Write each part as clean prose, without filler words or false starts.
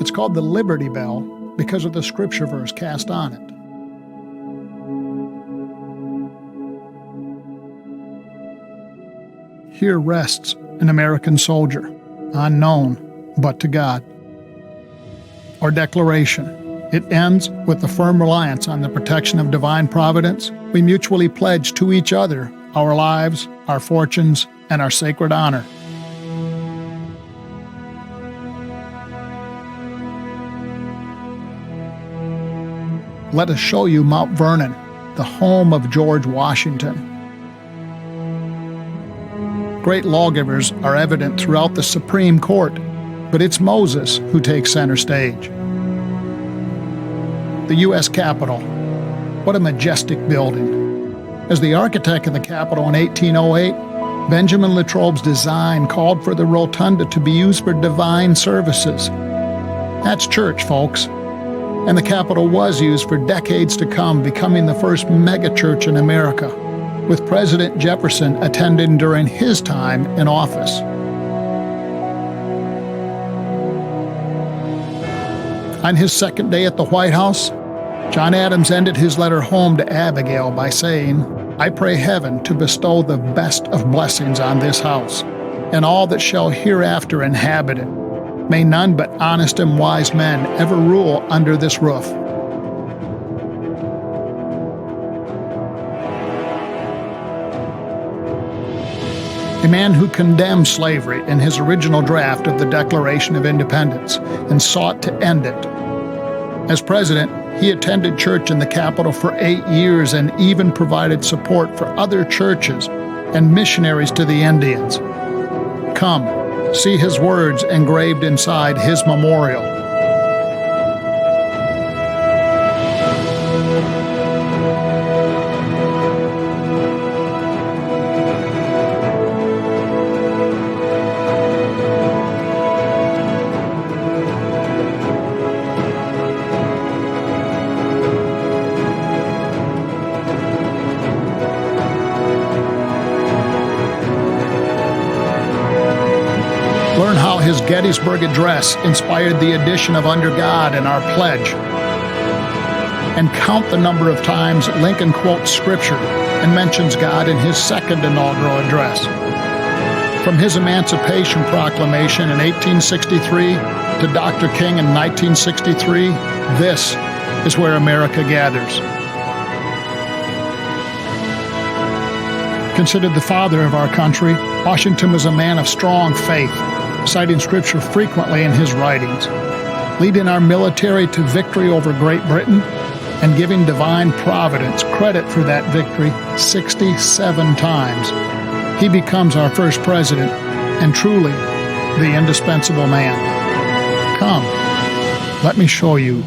It's called the Liberty Bell because of the scripture verse cast on it. Here rests an American soldier, unknown but to God. Our declaration. It ends with the firm reliance on the protection of divine providence. We mutually pledge to each other our lives, our fortunes, and our sacred honor. Let us show you Mount Vernon, the home of George Washington. Great lawgivers are evident throughout the Supreme Court, but it's Moses who takes center stage. The U.S. Capitol. What a majestic building. As the architect of the Capitol in 1808, Benjamin Latrobe's design called for the rotunda to be used for divine services. That's church, folks. And the Capitol was used for decades to come, becoming the first megachurch in America, with President Jefferson attending during his time in office. On his second day at the White House, John Adams ended his letter home to Abigail by saying, "I pray heaven to bestow the best of blessings on this house, and all that shall hereafter inhabit it. May none but honest and wise men ever rule under this roof." A man who condemned slavery in his original draft of the Declaration of Independence and sought to end it. As president, he attended church in the Capitol for 8 years and even provided support for other churches and missionaries to the Indians. Come, see his words engraved inside his memorial. Learn how his Gettysburg Address inspired the addition of "Under God" in our pledge. And count the number of times Lincoln quotes Scripture and mentions God in his second inaugural address. From his Emancipation Proclamation in 1863 to Dr. King in 1963, this is where America gathers. Considered the father of our country, Washington was a man of strong faith, citing Scripture frequently in his writings, leading our military to victory over Great Britain, and giving divine providence credit for that victory 67 times. He becomes our first president, and truly the indispensable man. Come, let me show you.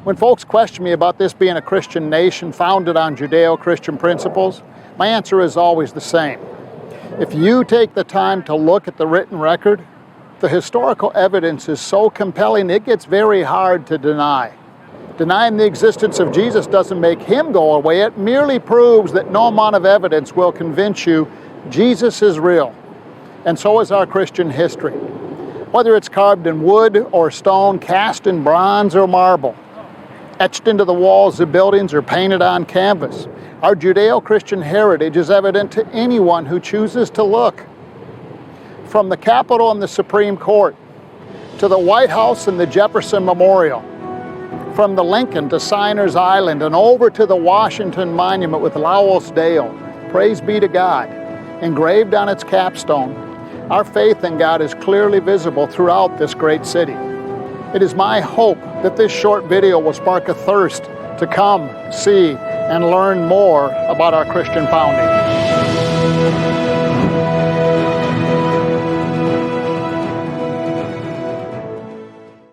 When folks question me about this being a Christian nation founded on Judeo-Christian principles, my answer is always the same. If you take the time to look at the written record, the historical evidence is so compelling it gets very hard to deny. Denying the existence of Jesus doesn't make him go away. It merely proves that no amount of evidence will convince you Jesus is real. And so is our Christian history. Whether it's carved in wood or stone, cast in bronze or marble, etched into the walls of buildings or painted on canvas, our Judeo-Christian heritage is evident to anyone who chooses to look. From the Capitol and the Supreme Court, to the White House and the Jefferson Memorial, from the Lincoln to Signers Island and over to the Washington Monument with Lowell's Dale, praise be to God, engraved on its capstone, our faith in God is clearly visible throughout this great city. It is my hope that this short video will spark a thirst to come, see, and learn more about our Christian founding.